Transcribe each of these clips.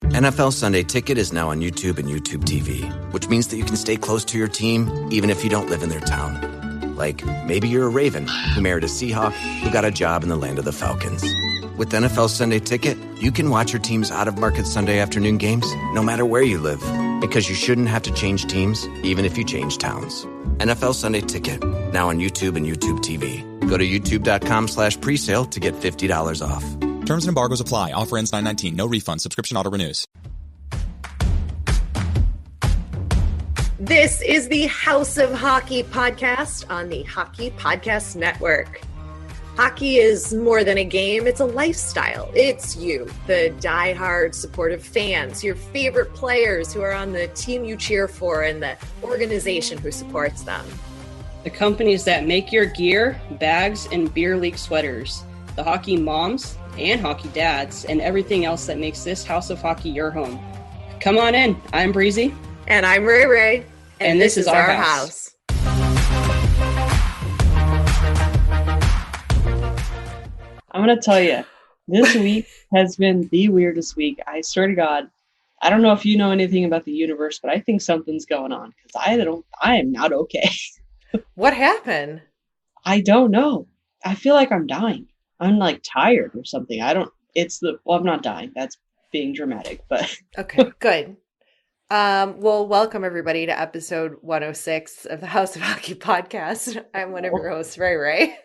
NFL Sunday Ticket is now on YouTube and YouTube TV, which means that you can stay close to your team even if you don't live in their town. Like, maybe you're a Raven who married a Seahawk who got a job in the land of the Falcons. With NFL Sunday Ticket, you can watch your team's out-of-market Sunday afternoon games no matter where you live, because you shouldn't have to change teams even if you change towns. NFL Sunday Ticket, now on YouTube and YouTube TV. Go to youtube.com/presale to get $50 off. Terms and embargoes apply. Offer ends 9/19. No refund. Subscription auto renews. This is the House of Hockey podcast on the Hockey Podcast Network. Hockey is more than a game. It's a lifestyle. It's you, the diehard supportive fans, your favorite players who are on the team you cheer for, and the organization who supports them. The companies that make your gear, bags, and beer league sweaters. The hockey moms and hockey dads, and everything else that makes this House of Hockey your home. Come on in. I'm Breezy. And I'm Ray Ray. And this is our house. I'm going to tell you, this week has been the weirdest week. I swear to God, I don't know if you know anything about the universe, but I think something's going on because I am not okay. What happened? I don't know. I feel like I'm dying. I'm like tired or something. I'm not dying. That's being dramatic, but. Okay, good. Well, welcome everybody to episode 106 of the House of Hockey podcast. I'm one of your hosts, Ray Ray.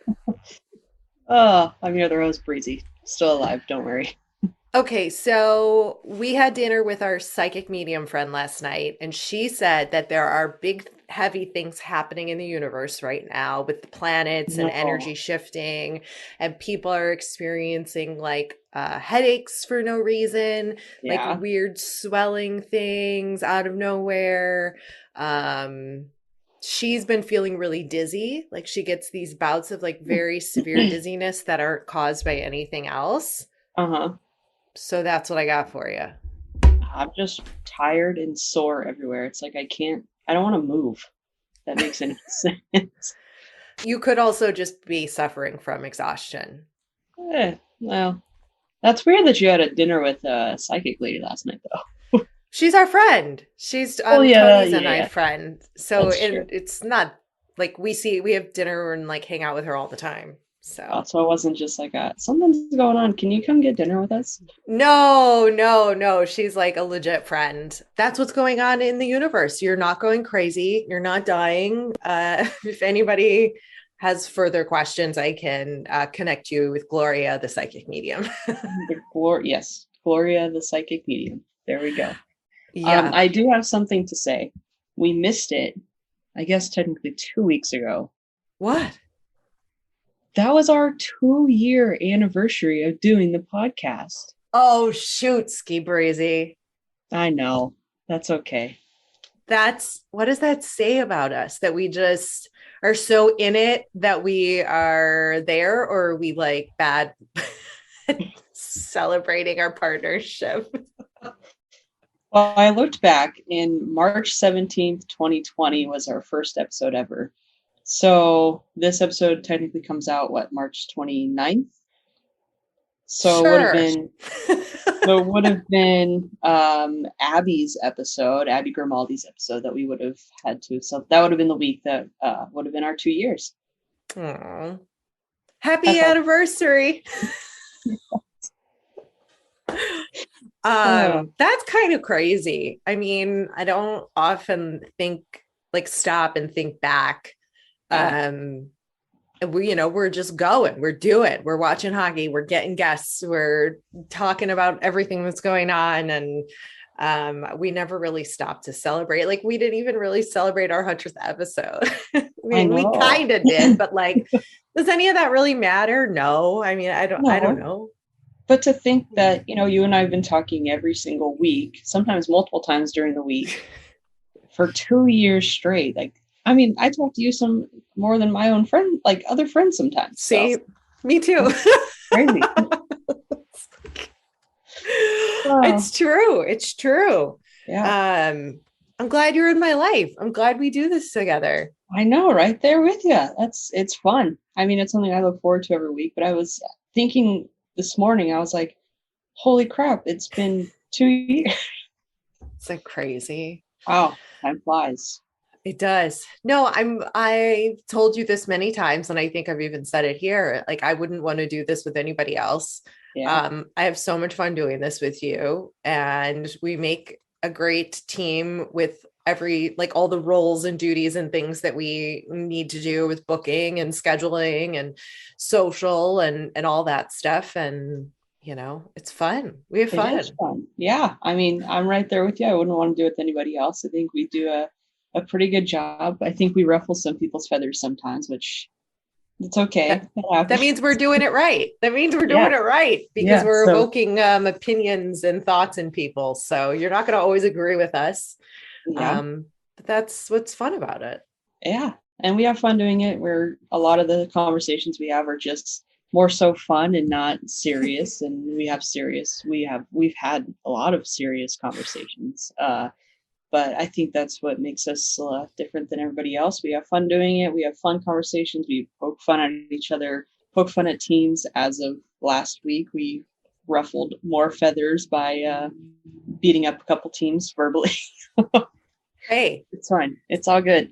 Oh, I'm your other host, Breezy. Still alive, don't worry. Okay, so we had dinner with our psychic medium friend last night, and she said that there are big, heavy things happening in the universe right now with the planets and energy shifting, and people are experiencing like headaches for no reason, like weird swelling things out of nowhere. She's been feeling really dizzy. Like she gets these bouts of like very severe dizziness that aren't caused by anything else. Uh-huh. So that's what I got for you. I'm just tired and sore everywhere. It's like I don't want to move. That makes any sense. You could also just be suffering from exhaustion. Well, that's weird that you had a dinner with a psychic lady last night, though. She's our friend. She's Tony's and I friend. So it's not like we have dinner and like hang out with her all the time. So it wasn't just like something's going on. Can you come get dinner with us? No. She's like a legit friend. That's what's going on in the universe. You're not going crazy. You're not dying. If anybody has further questions, I can connect you with Gloria, the psychic medium. Yes, Gloria, the psychic medium. There we go. Yeah. I do have something to say. We missed it, I guess technically 2 weeks ago. What? That was our 2-year anniversary of doing the podcast. Oh, shoot, Ski Breezy. I know. That's okay. What does that say about us? That we just are so in it that we are there, or are we like bad celebrating our partnership? Well, I looked back in March 17th, 2020 was our first episode ever. So this episode technically comes out, March 29th? So sure. it would have been Abby's episode, Abby Grimaldi's episode that we would have had to. So that would have been the week that would have been our 2 years. Aww. Happy anniversary. That's kind of crazy. I mean, I don't often stop and think back. We're just going, we're watching hockey, we're getting guests, we're talking about everything that's going on. And we never really stopped to celebrate. Like we didn't even really celebrate our 100th episode. We kind of did, but like, does any of that really matter? No. I mean, I don't know. But to think that, you and I have been talking every single week, sometimes multiple times during the week for 2 years straight. Like, I mean, I talk to you some more than my own friend, like other friends sometimes. See, me too. Crazy. It's true. Yeah. I'm glad you're in my life. I'm glad we do this together. I know, right there with you. It's fun. I mean, it's something I look forward to every week, but I was thinking this morning, I was like, holy crap, it's been 2 years. It's like crazy. Wow, time flies. It does. No, I told you this many times, and I think I've even said it here. Like, I wouldn't want to do this with anybody else. Yeah. I have so much fun doing this with you, and we make a great team with like all the roles and duties and things that we need to do with booking and scheduling and social and all that stuff. And it's fun. We have fun. It is fun. Yeah. I mean, I'm right there with you. I wouldn't want to do it with anybody else. I think we do a pretty good job. I think we ruffle some people's feathers sometimes, which it's okay. That means we're doing it right. That means we're doing it right because we're evoking opinions and thoughts in people. So you're not going to always agree with us. Yeah. But that's what's fun about it. Yeah. And we have fun doing it, where a lot of the conversations we have are just more so fun and not serious. And we've had a lot of serious conversations. But I think that's what makes us different than everybody else. We have fun doing it. We have fun conversations. We poke fun at each other, poke fun at teams. As of last week, we ruffled more feathers by beating up a couple teams verbally. Hey, it's fine. It's all good.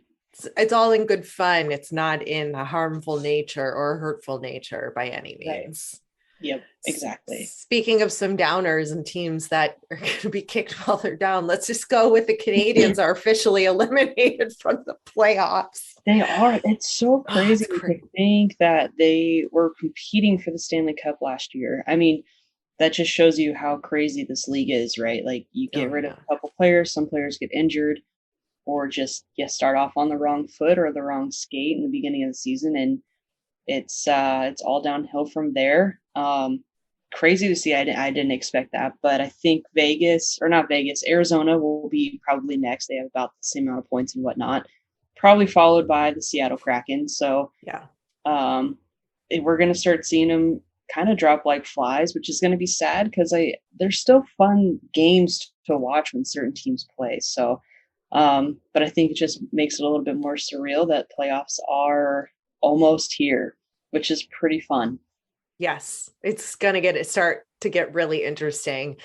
It's all in good fun. It's not in a harmful nature or hurtful nature by any means. Right. Yep, exactly. Speaking of some downers and teams that are going to be kicked while they're down, let's just go with the Canadiens are officially eliminated from the playoffs. They are. It's so crazy to think that they were competing for the Stanley Cup last year. I mean, that just shows you how crazy this league is, right? Like, you get rid of a couple players, some players get injured, or just start off on the wrong foot or the wrong skate in the beginning of the season, and it's all downhill from there. Crazy to see. I didn't expect that, but I think Arizona will be probably next. They have about the same amount of points and whatnot, probably followed by the Seattle Kraken. So yeah, we're going to start seeing them kind of drop like flies, which is going to be sad because there's still fun games to watch when certain teams play. So, but I think it just makes it a little bit more surreal that playoffs are almost here, which is pretty fun. Yes, it's going to start to get really interesting,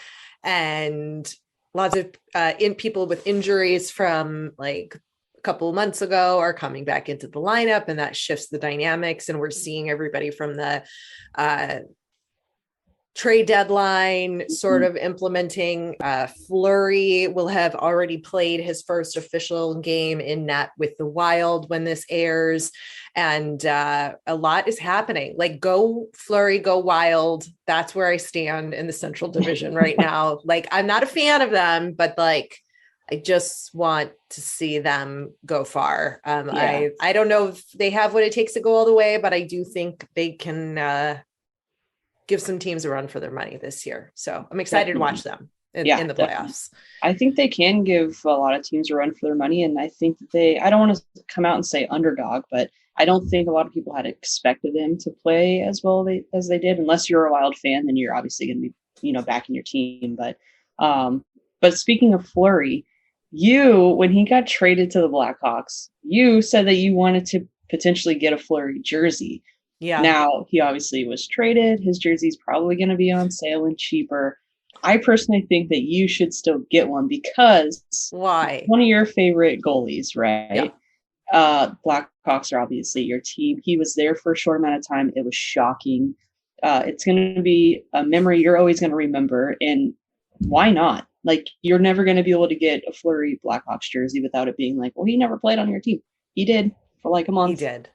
and lots of people with injuries from like a couple of months ago are coming back into the lineup, and that shifts the dynamics. And we're seeing everybody from the trade deadline sort of implementing. Fleury will have already played his first official game in net with the Wild when this airs. And a lot is happening. Like, go Fleury, go Wild. That's where I stand in the Central Division right now. Like, I'm not a fan of them, but like, I just want to see them go far. I don't know if they have what it takes to go all the way, but I do think they can give some teams a run for their money this year. So I'm excited to watch them in the playoffs. Definitely. I think they can give a lot of teams a run for their money. And I think that I don't want to come out and say underdog, but I don't think a lot of people had expected them to play as well as they did. Unless you're a Wild fan, then you're obviously going to be, backing your team. But speaking of Fleury, when he got traded to the Blackhawks, you said that you wanted to potentially get a Fleury jersey. Yeah. Now, he obviously was traded. His jersey's probably going to be on sale and cheaper. I personally think that you should still get one because why? One of your favorite goalies, right? Yeah. Blackhawks are obviously your team. He was there for a short amount of time. It was shocking. It's going to be a memory you're always going to remember. And why not? Like, you're never going to be able to get a Fleury Blackhawks jersey without it being like, well, he never played on your team. He did for like a month. He did.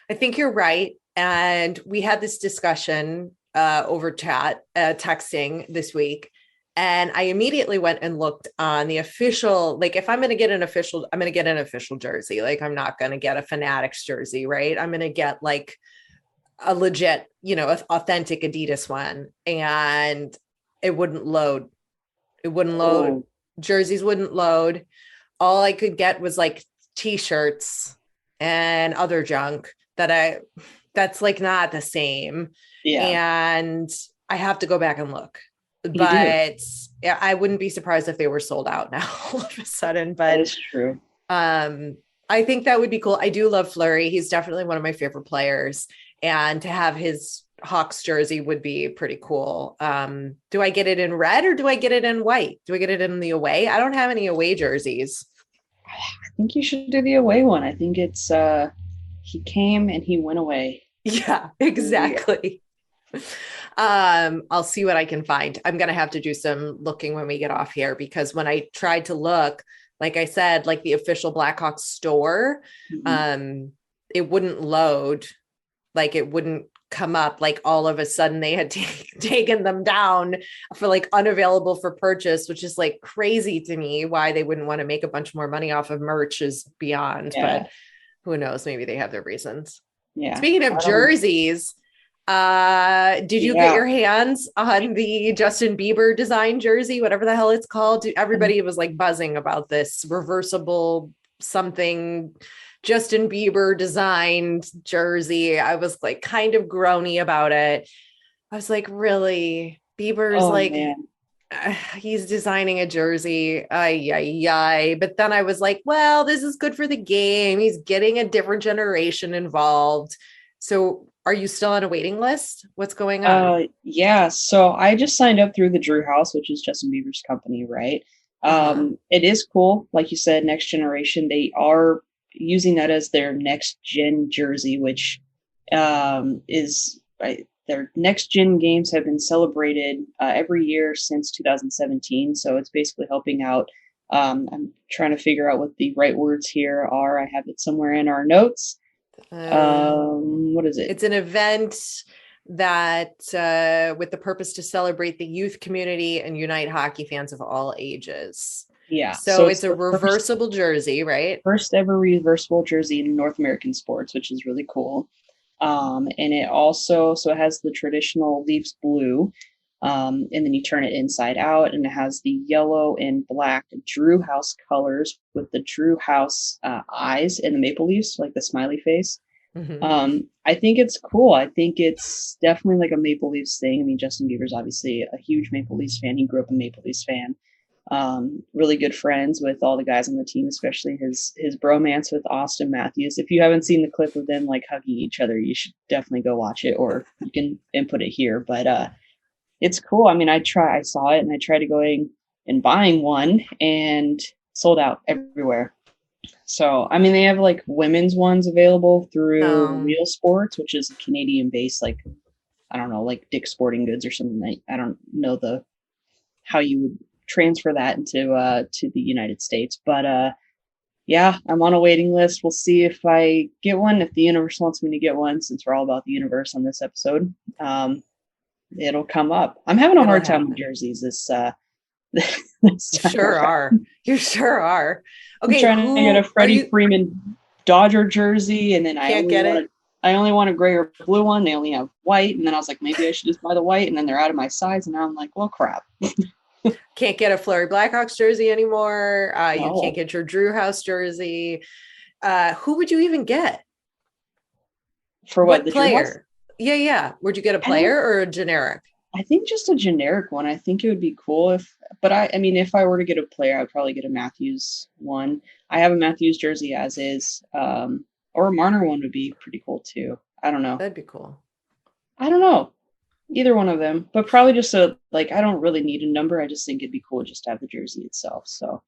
I think you're right. And we had this discussion over texting this week. And I immediately went and looked on the official, like, if I'm going to get I'm going to get an official jersey. Like, I'm not going to get a Fanatics jersey, right? I'm going to get like a legit, authentic Adidas one. And it wouldn't load. Oh. Jerseys wouldn't load. All I could get was like t-shirts and other junk that's like not the same. Yeah. And I have to go back and look. But yeah, I wouldn't be surprised if they were sold out now all of a sudden. But that is true. I think that would be cool. I do love Fleury. He's definitely one of my favorite players. And to have his Hawks jersey would be pretty cool. Do I get it in red or do I get it in white? Do I get it in the away? I don't have any away jerseys. I think you should do the away one. I think it's he came and he went away. Yeah, exactly. I'll see what I can find. I'm gonna have to do some looking when we get off here, because when I tried to look, like I said, like the official Blackhawks store, it wouldn't load, like it wouldn't come up. Like all of a sudden they had taken them down for like unavailable for purchase, which is like crazy to me. Why they wouldn't want to make a bunch more money off of merch is beyond, but who knows? Maybe they have their reasons. Yeah. Speaking of jerseys, did you get your hands on the Justin Bieber design jersey, whatever the hell it's called? Everybody was like buzzing about this reversible something Justin Bieber designed jersey. I was like kind of groany about it. I was like, really? Bieber's he's designing a jersey. But then I was like, well, this is good for the game. He's getting a different generation involved. So are you still on a waiting list? What's going on? Yeah. So I just signed up through the Drew House, which is Justin Bieber's company, right? It is cool. Like you said, next generation, they are using that as their next gen jersey, which is right. Their next gen games have been celebrated every year since 2017. So it's basically helping out. I'm trying to figure out what the right words here are. I have it somewhere in our notes. What is it? It's an event that with the purpose to celebrate the youth community and unite hockey fans of all ages. Yeah. So it's a reversible jersey, right? First ever reversible jersey in North American sports, which is really cool. And it also, so it has the traditional Leafs blue, and then you turn it inside out, and it has the yellow and black Drew House colors with the Drew House eyes and the Maple Leafs, like the smiley face. I think it's cool. I think it's definitely like a Maple Leafs thing. I mean, Justin Bieber's obviously a huge Maple Leafs fan. He grew up a Maple Leafs fan. Really good friends with all the guys on the team, especially his bromance with Austin Matthews. If you haven't seen the clip of them like hugging each other, you should definitely go watch it, or you can input it here. But it's cool. I mean, I saw it and I tried going and buying one, and sold out everywhere. So, I mean, they have like women's ones available through Real Sports, which is a Canadian based, like, I don't know, like Dick's Sporting Goods or something. I don't know how you would transfer that into to the United States, but yeah, I'm on a waiting list. We'll see if I get one, if the universe wants me to get one, since we're all about the universe on this episode. It'll come up. I'm having a hard time with jerseys this sure are. You sure are. Okay, I'm trying to get a Freddie Freeman Dodger jersey, and then I only want a gray or blue one. They only have white, and then I was like, maybe I should just buy the white, and then they're out of my size, and now I'm like, well, crap. Can't get a Fleury Blackhawks jersey anymore. You can't get your Drew House jersey. Who would you even get? For what the player? Yeah. Would you get a player or a generic? I think just a generic one. I think it would be cool but I mean, if I were to get a player, I'd probably get a Matthews one. I have a Matthews jersey as is, or a Marner one would be pretty cool too. I don't know. That'd be cool. I don't know. Either one of them, but probably just I don't really need a number. I just think it'd be cool just to have the jersey itself. So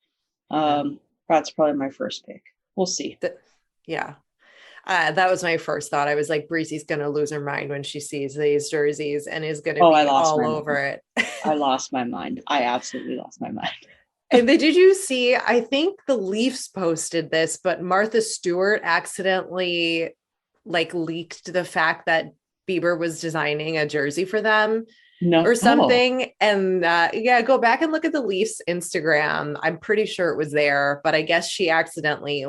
that's probably my first pick. We'll see. Yeah. That was my first thought. I was like, Breezy's going to lose her mind when she sees these jerseys and is going to be all over it. I lost my mind. I absolutely lost my mind. And then did you see, I think the Leafs posted this, but Martha Stewart accidentally leaked the fact that Bieber was designing a jersey for them or something. And go back and look at the Leafs Instagram. I'm pretty sure it was there, but I guess she accidentally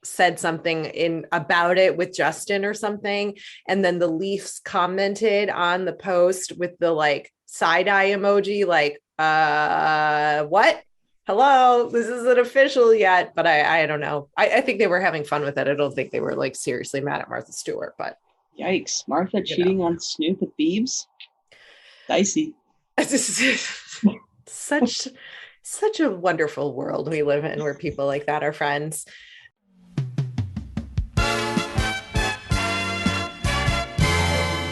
said something about it with Justin or something. And then the Leafs commented on the post with the side-eye emoji, what? Hello, this isn't official yet, but I don't know. I think they were having fun with it. I don't think they were seriously mad at Martha Stewart, but yikes. Martha cheating on Snoop with Biebs? Dicey. Such a wonderful world we live in where people like that are friends.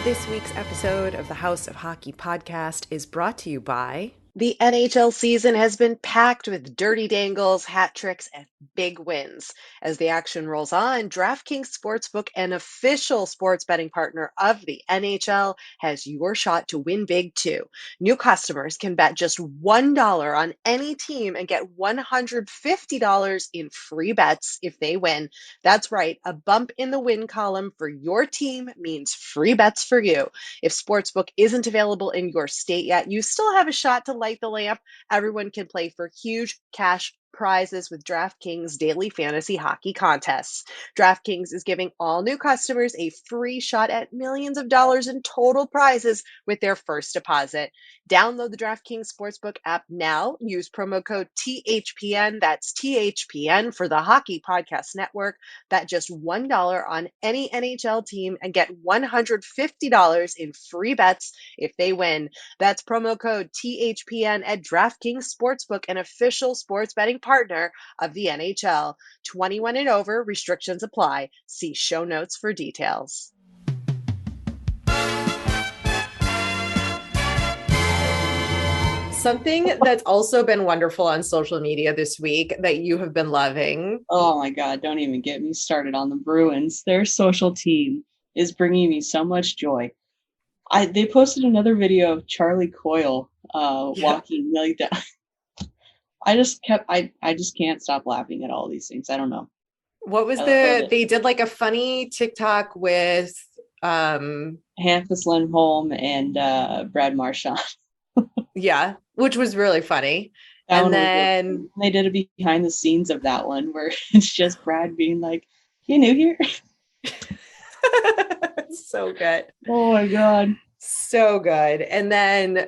This week's episode of the House of Hockey podcast is brought to you by... The NHL season has been packed with dirty dangles, hat tricks, and big wins. As the action rolls on, DraftKings Sportsbook, an official sports betting partner of the NHL, has your shot to win big too. New customers can bet just $1 on any team and get $150 in free bets if they win. That's right, a bump in the win column for your team means free bets for you. If Sportsbook isn't available in your state yet, you still have a shot to light the lamp. Everyone can play for huge cash prizes with DraftKings daily fantasy hockey contests. DraftKings is giving all new customers a free shot at millions of dollars in total prizes with their first deposit. Download the DraftKings Sportsbook app now. Use promo code THPN. That's THPN for the Hockey Podcast Network. Bet just $1 on any NHL team and get $150 in free bets if they win. That's promo code THPN at DraftKings Sportsbook, an official sports betting partner of the NHL. 21 and over, restrictions apply. See show notes for details. Something that's also been wonderful on social media this week that you have been loving. Oh my God, don't even get me started on the Bruins. Their social team is bringing me so much joy. They posted another video of Charlie Coyle walking like that. I just can't stop laughing at all these things. I don't know. What was they did like a funny TikTok with Hampus Lindholm and Brad Marchand. Yeah, which was really funny. And then they did a behind the scenes of that one where it's just Brad being like, "You new here?" So good. Oh my God. So good. And then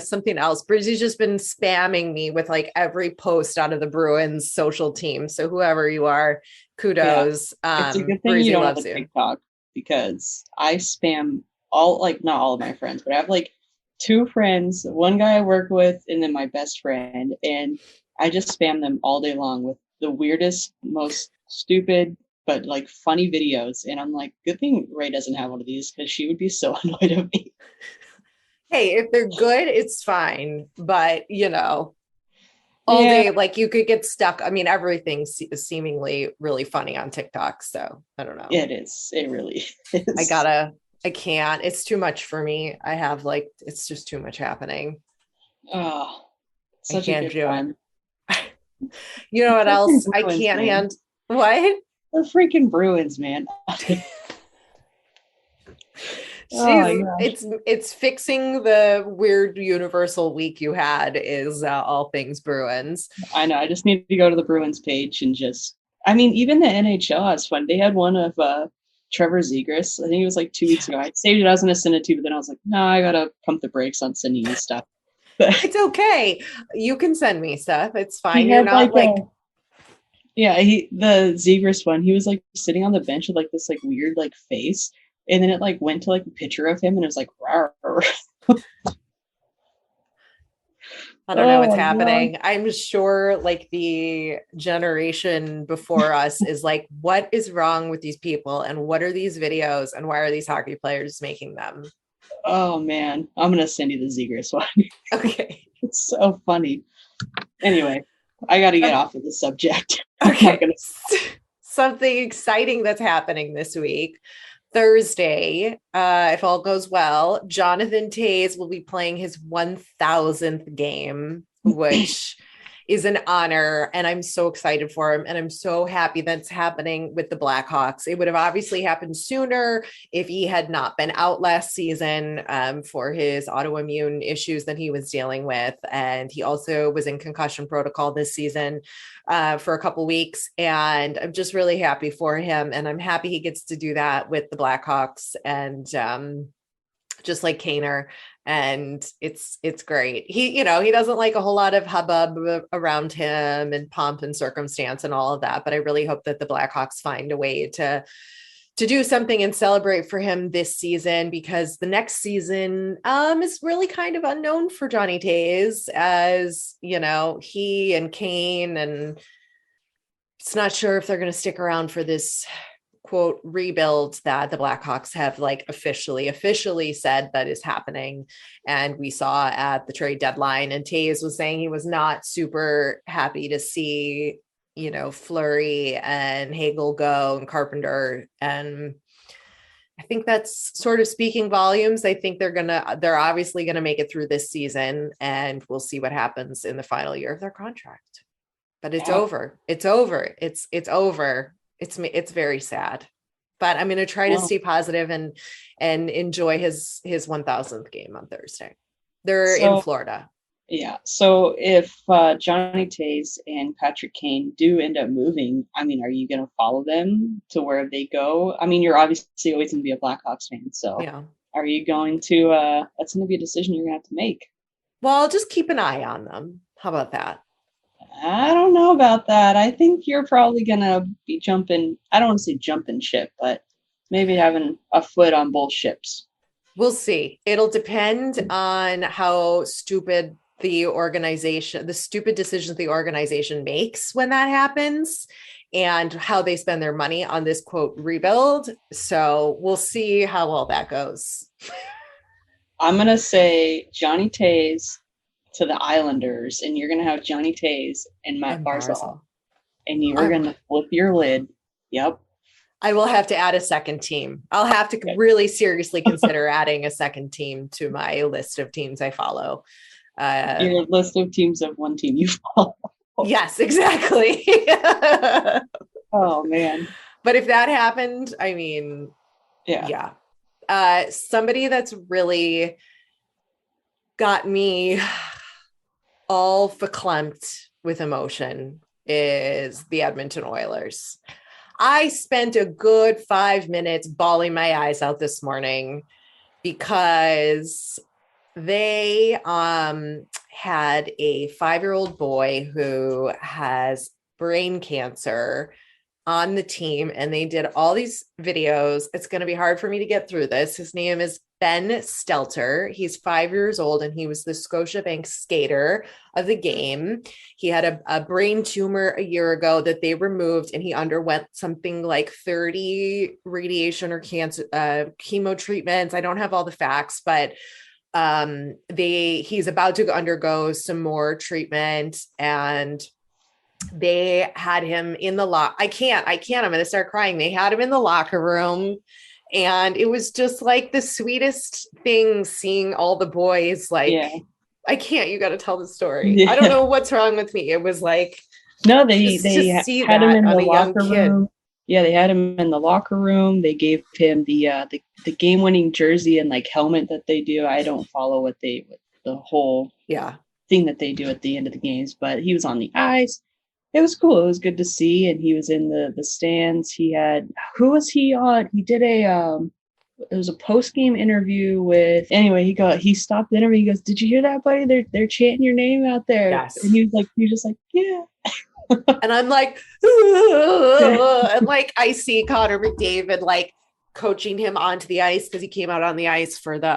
something else. Brizzy's just been spamming me with like every post out of the Bruins social team. So whoever you are, kudos. Yeah. It's a good thing Brizzy you don't loves have a you. TikTok, because I spam not all of my friends, but I have like 2 friends, one guy I work with, and then my best friend. And I just spam them all day long with the weirdest, most stupid, but like funny videos. And I'm like, good thing Ray doesn't have one of these, because she would be so annoyed at me. Hey, if they're good, it's fine. But, all day, like you could get stuck. I mean, everything is seemingly really funny on TikTok. So I don't know. It is. It really is. I can't. It's too much for me. I have it's just too much happening. Oh, I can't do it. You know what else? I can't handle. What? The freaking Bruins, man. It's fixing the weird universal week you had is all things Bruins. I know. I just need to go to the Bruins page and even the NHL has fun. They had one of Trevor Zegras. I think it was like 2 weeks ago. I saved it. I was going to send it to you, but then I was like, no, I got to pump the brakes on sending you stuff. It's okay. You can send me stuff. It's fine. You're not the Zegras one, he was like sitting on the bench with like this like weird like face. And then it like went to like a picture of him and it was like, rawr. I don't know what's happening. God. I'm sure like the generation before us is like, what is wrong with these people? And what are these videos? And why are these hockey players making them? Oh man, I'm going to send you the Zegras one. Okay. It's so funny. Anyway, I got to get off of the subject. Okay. Something exciting that's happening this week. Thursday, if all goes well, Jonathan Toews will be playing his 1,000th game, which is an honor. And I'm so excited for him. And I'm so happy that's happening with the Blackhawks. It would have obviously happened sooner if he had not been out last season for his autoimmune issues that he was dealing with. And he also was in concussion protocol this season for a couple weeks. And I'm just really happy for him. And I'm happy he gets to do that with the Blackhawks. And just like Kaner. And it's great. He doesn't like a whole lot of hubbub around him and pomp and circumstance and all of that. But I really hope that the Blackhawks find a way to do something and celebrate for him this season, because the next season is really kind of unknown for Johnny Toews, as he and Kane, and it's not sure if they're going to stick around for this quote rebuild that the Blackhawks have like officially said that is happening. And we saw at the trade deadline, and Taves was saying he was not super happy to see, Fleury and Hagel go and Carpenter. And I think that's sort of speaking volumes. I think they're obviously going to make it through this season, and we'll see what happens in the final year of their contract. But it's over. It's over. It's over. It's very sad, but I'm going to try to stay positive and enjoy his 1000th game on Thursday. They're in Florida. Yeah. So if Johnny Tays and Patrick Kane do end up moving, I mean, are you going to follow them to where they go? I mean, you're obviously always going to be a Blackhawks fan. So yeah. Are you going to, that's going to be a decision you're going to have to make. Well, I'll just keep an eye on them. How about that? I don't know about that. I think you're probably going to be jumping, I don't want to say jumping ship, but maybe having a foot on both ships. We'll see. It'll depend on how stupid the stupid decisions the organization makes when that happens, and how they spend their money on this quote rebuild. So we'll see how well that goes. I'm going to say Johnny Tays to the Islanders, and you're going to have Johnny Tays and Matt Barzal, and you are going to flip your lid. Yep. I will have to add a second team. I'll have to really seriously consider adding a second team to my list of teams I follow. Your list of teams of one team you follow. Yes, exactly. Oh, man. But if that happened, I mean, yeah. Somebody that's really got me all verklempt with emotion is the Edmonton Oilers. I spent a good 5 minutes bawling my eyes out this morning because they had a 5-year-old boy who has brain cancer on the team, and they did all these videos. It's going to be hard for me to get through this. His name is Ben Stelter. He's 5 years old, and he was the Scotiabank skater of the game. He had a brain tumor a year ago that they removed, and he underwent something like 30 radiation or cancer chemo treatments. I don't have all the facts, but he's about to undergo some more treatment, and they had him in the I can't, I'm going to start crying. They had him in the locker room, and it was just like the sweetest thing seeing all the boys I can't, you got to tell the story. Yeah. I don't know what's wrong with me. It was like, no, they had him in the locker room. Yeah, they had him in the locker room. They gave him the game-winning jersey and like helmet that they do. I don't follow the whole thing that they do at the end of the games, but he was on the ice. It was cool. It was good to see, and he was in the stands. He had, who was he on? He did it was a post-game interview with, anyway, he stopped the interview. He goes, "Did you hear that, buddy? They're chanting your name out there." Yes. And he was just like, yeah. And I'm like, and like I see Connor McDavid like coaching him onto the ice because he came out on the ice for the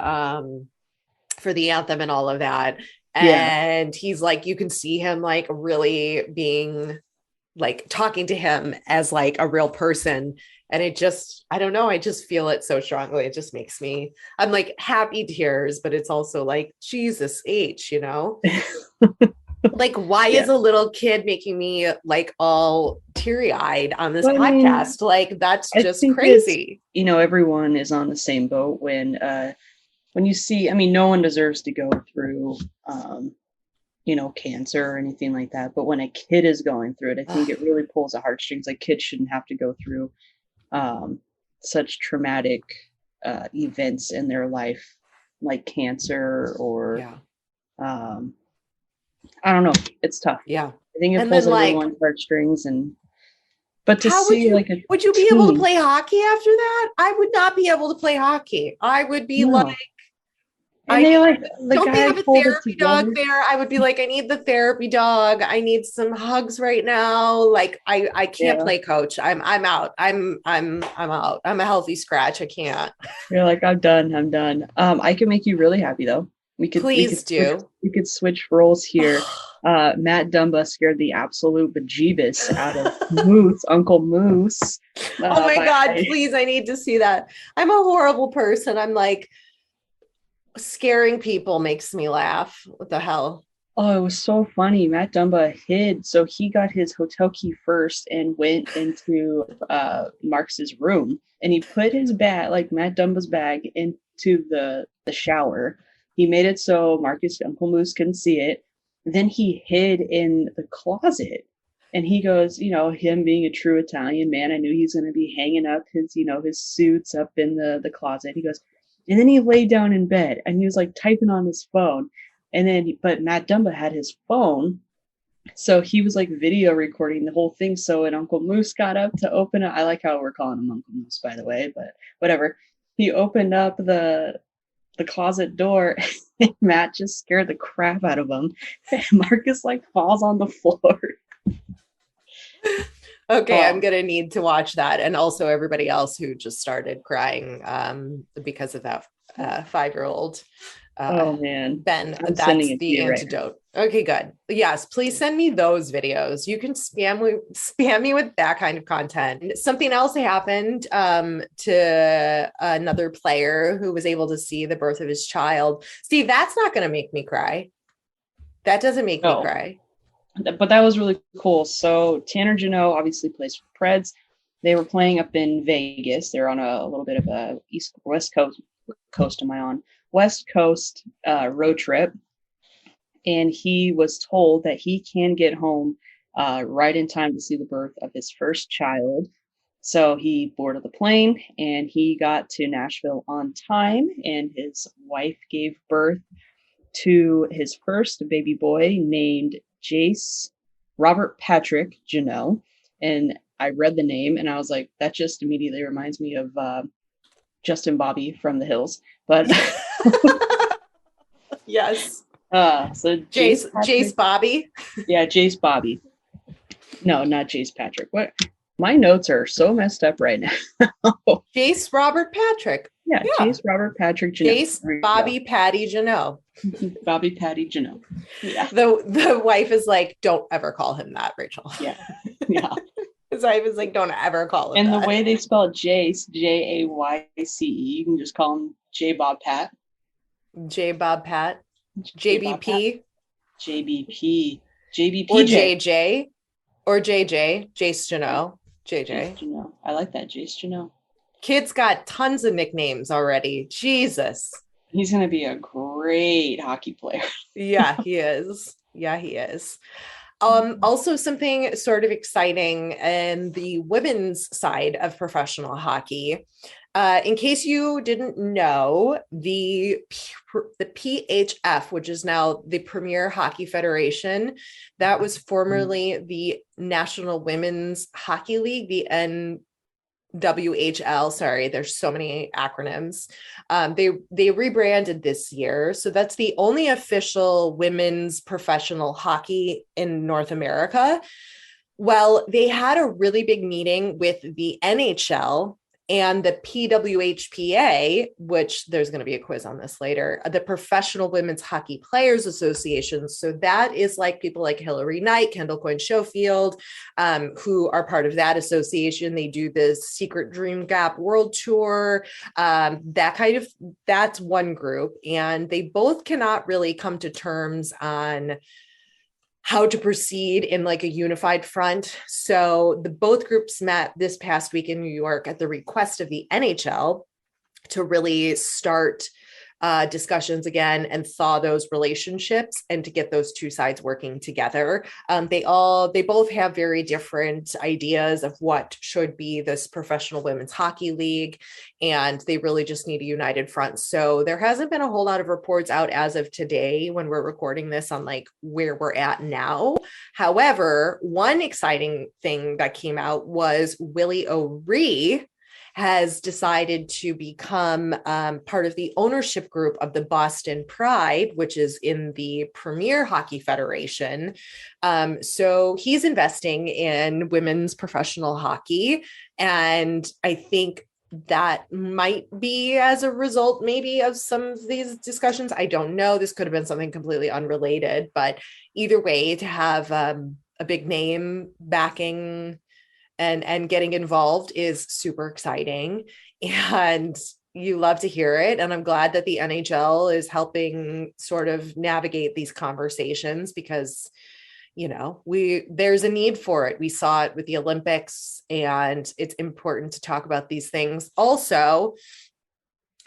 anthem and all of that. And he's like, you can see him like really being like talking to him as like a real person. And it just, I don't know, I just feel it so strongly. It just makes me, I'm like happy tears, but it's also like, Jesus H, like, why is a little kid making me like all teary eyed on this podcast? Like, that's just crazy. Everyone is on the same boat when you see, I mean, no one deserves to go through, cancer or anything like that. But when a kid is going through it, I think it really pulls the heartstrings. Like, kids shouldn't have to go through such traumatic events in their life, like cancer or, I don't know. It's tough. Yeah. I think it pulls everyone's heartstrings but to see would you be able to play hockey after that? I would not be able to play hockey. I would be like, and don't they have a therapy dog there? I would be like, I need the therapy dog. I need some hugs right now. Like I can't play coach. I'm out. I'm out. I'm a healthy scratch. I can't. You're like, I'm done. I can make you really happy though. Please do. We could switch roles here. Matt Dumba scared the absolute bejeebus out of Uncle Moose. Oh my God, please, I need to see that. I'm a horrible person. I'm like, scaring people makes me laugh. What the hell? Oh, it was so funny. Matt Dumba hid. So he got his hotel key first and went into Marcus's room. And he put his bag, like Matt Dumba's bag, into the shower. He made it so Uncle Moose couldn't see it. Then he hid in the closet. And he goes, him being a true Italian man, I knew he was going to be hanging up his, his suits up in the closet. He goes, and then he laid down in bed and he was like typing on his phone. And then, but Matt Dumba had his phone. So he was like video recording the whole thing. So when Uncle Moose got up to open it, I like how we're calling him Uncle Moose, by the way, but whatever. He opened up the closet door and Matt just scared the crap out of him. And Marcus like falls on the floor. Okay, I'm gonna need to watch that, and also everybody else who just started crying because of that 5-year-old. Oh man, Ben, that's the antidote. Right. Okay, good. Yes, please send me those videos. You can spam me with that kind of content. Something else happened to another player who was able to see the birth of his child. See, that's not going to make me cry. That doesn't make me cry. But that was really cool. So Tanner Jeannot obviously plays for Preds. They were playing up in Vegas. They're on a little bit of a West Coast road trip. And he was told that he can get home right in time to see the birth of his first child. So he boarded the plane and he got to Nashville on time, and his wife gave birth to his first baby boy named Jace Robert Patrick Jeannot. And I read the name and I was like, that just immediately reminds me of Justin Bobby from The Hills. But yes. So Jace Bobby. Yeah, Jace Bobby. No, not Jace Patrick. What? My notes are so messed up right now. Jace Robert Patrick. Yeah, Jace Robert Patrick Jeannot. Jace Bobby Patty Jeannot. Bobby Patty Jeannot. Yeah. The wife is like, don't ever call him that, Rachel. Yeah. Yeah. His wife is like, don't ever call him and that. The way they spell Jace, Jayce, you can just call him J Bob Pat. J Bob Pat. JBP. JBP. JBP. Or JJ. Or JJ. Jace Jeannot. JJ. Jeannot. I like that. Jace Jeannot. Kid's got tons of nicknames already. Jesus. He's going to be a great hockey player. Yeah, he is. Yeah, he is. Also something sort of exciting in the women's side of professional hockey. In case you didn't know, the PHF, which is now the Premier Hockey Federation, that was formerly the National Women's Hockey League, the NWHL. Sorry, there's so many acronyms. They rebranded this year. So that's the only official women's professional hockey in North America. Well, they had a really big meeting with the NHL and the PWHPA, which there's going to be a quiz on this later, the Professional Women's Hockey Players Association. So that is like people like Hillary Knight, Kendall Coyne Schofield, who are part of that association. They do this Secret Dream Gap World Tour, that's one group. And they both cannot really come to terms on how to proceed in like a unified front. So both groups met this past week in New York at the request of the NHL to really start discussions again and thaw those relationships and to get those two sides working together. They both have very different ideas of what should be this professional women's hockey league, and they really just need a united front. So there hasn't been a whole lot of reports out as of today when we're recording this on like where we're at now. However, one exciting thing that came out was Willie O'Ree has decided to become part of the ownership group of the Boston Pride, which is in the Premier Hockey Federation. So he's investing in women's professional hockey. And I think that might be as a result maybe of some of these discussions. I don't know. This could have been something completely unrelated, but either way, to have a big name backing and getting involved is super exciting. And you love to hear it. And I'm glad that the NHL is helping sort of navigate these conversations because, you know, there's a need for it. We saw it with the Olympics, and it's important to talk about these things. Also,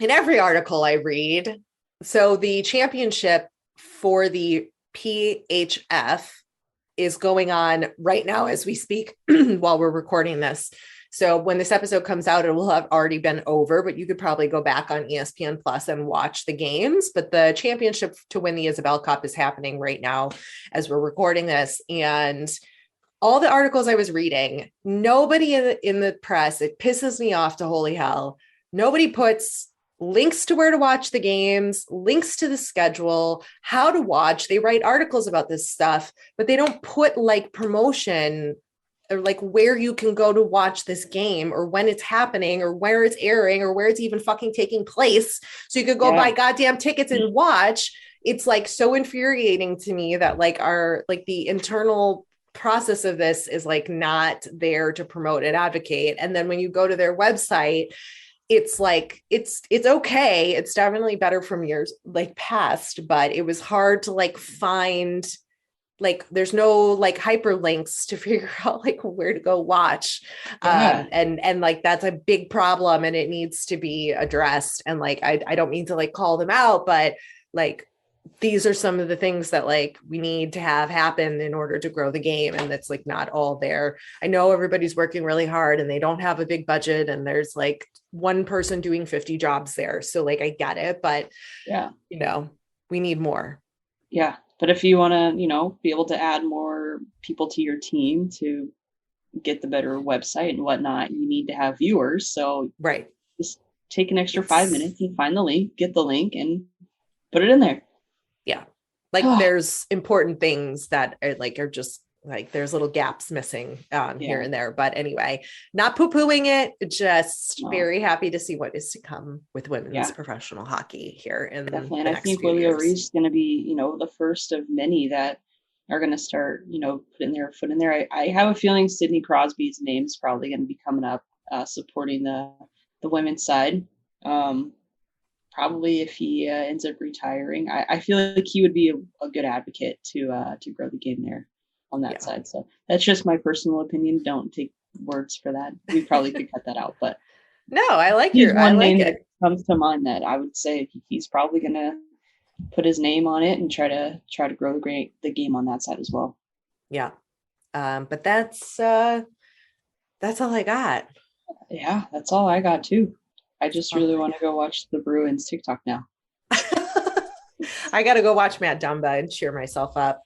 in every article I read, so the championship for the PHF is going on right now as we speak while we're recording this. So when this episode comes out, it will have already been over, but you could probably go back on ESPN Plus and watch the games. But the championship to win the Isabel Cup is happening right now as we're recording this. And all the articles I was reading, nobody in the press, it pisses me off to holy hell. Nobody puts links to where to watch the games, links to the schedule, how to watch. They write articles about this stuff, but they don't put like promotion or like where you can go to watch this game or when it's happening or where it's airing or where it's even fucking taking place. So you could go buy goddamn tickets and watch. It's like so infuriating to me that like the internal process of this is like not there to promote and advocate. And then when you go to their website, it's like, it's okay. It's definitely better from years like past, but it was hard to like find, like, there's no like hyperlinks to figure out like where to go watch. And like, that's a big problem and it needs to be addressed. And like, I don't mean to like call them out, but like, these are some of the things that like we need to have happen in order to grow the game. And that's like not all there. I know everybody's working really hard and they don't have a big budget and there's like one person doing 50 jobs there. So like, I get it, but you know, we need more. Yeah. But if you want to, you know, be able to add more people to your team to get the better website and whatnot, you need to have viewers. So just take an extra 5 minutes and find the link, get the link and put it in there. Yeah. Like there's important things that are just like, there's little gaps missing here and there. But anyway, not poo-pooing it, just very happy to see what is to come with women's professional hockey here in definitely. And I think Willia Reese is going to be, you know, the first of many that are going to start, you know, putting their foot in there. I have a feeling Sidney Crosby's name is probably going to be coming up supporting the women's side. Probably if he ends up retiring, I feel like he would be a good advocate to grow the game there on that side. So that's just my personal opinion. Don't take words for that. We probably could cut that out, but no, I like it. That comes to mind that I would say he's probably going to put his name on it and try to grow the game on that side as well. Yeah. But that's all I got. Yeah, that's all I got too. I just really want to go watch the Bruins TikTok now. I got to go watch Matt Dumba and cheer myself up.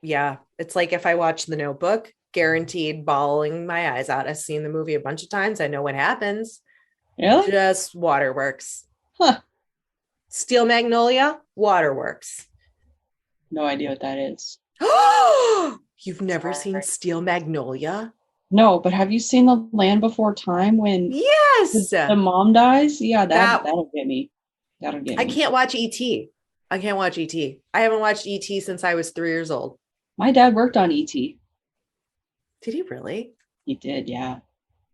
Yeah. It's like if I watch The Notebook, guaranteed bawling my eyes out. I've seen the movie a bunch of times. I know what happens. Really? Just waterworks. Huh. Steel Magnolia, waterworks. No idea what that is. You've never seen Steel Magnolia? No, but have you seen The Land Before Time when the mom dies? Yeah, that'll get me. That'll get me. I can't watch E.T. I haven't watched E.T. since I was 3 years old. My dad worked on E.T. Did he really? He did, yeah.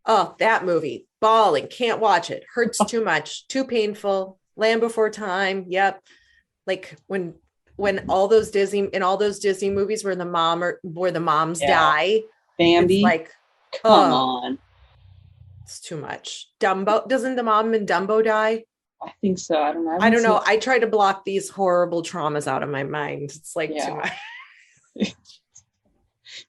Oh, that movie. Bawling. Can't watch it. Hurts too much. Too painful. Land Before Time. Yep. Like when all those Disney movies where the moms die. Bambi. It's like, come on. It's too much. Dumbo. Doesn't the mom in Dumbo die? I think so. I don't know. I don't know. I try to block these horrible traumas out of my mind. It's like too much.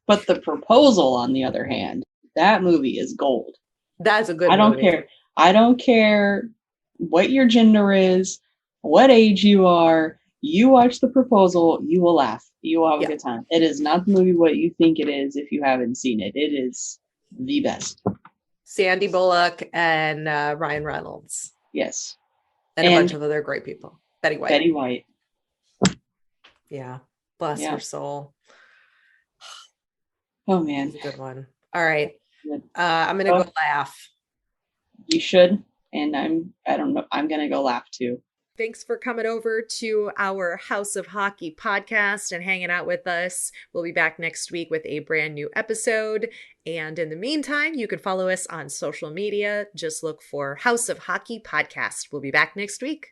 But The Proposal, on the other hand, that movie is gold. That's a good movie. I don't care what your gender is, what age you are. You watch The Proposal, you will laugh. You will have a good time. It is not the movie what you think it is if you haven't seen it. It is the best. Sandy Bullock and Ryan Reynolds. Yes. And a bunch of other great people. Betty White. Yeah. Bless her soul. Oh, man. That's a good one. All right. I'm going to go laugh. you should. And I don't know, I'm going to go laugh too. Thanks for coming over to our House of Hockey podcast and hanging out with us. We'll be back next week with a brand new episode. And in the meantime, you can follow us on social media. Just look for House of Hockey podcast. We'll be back next week.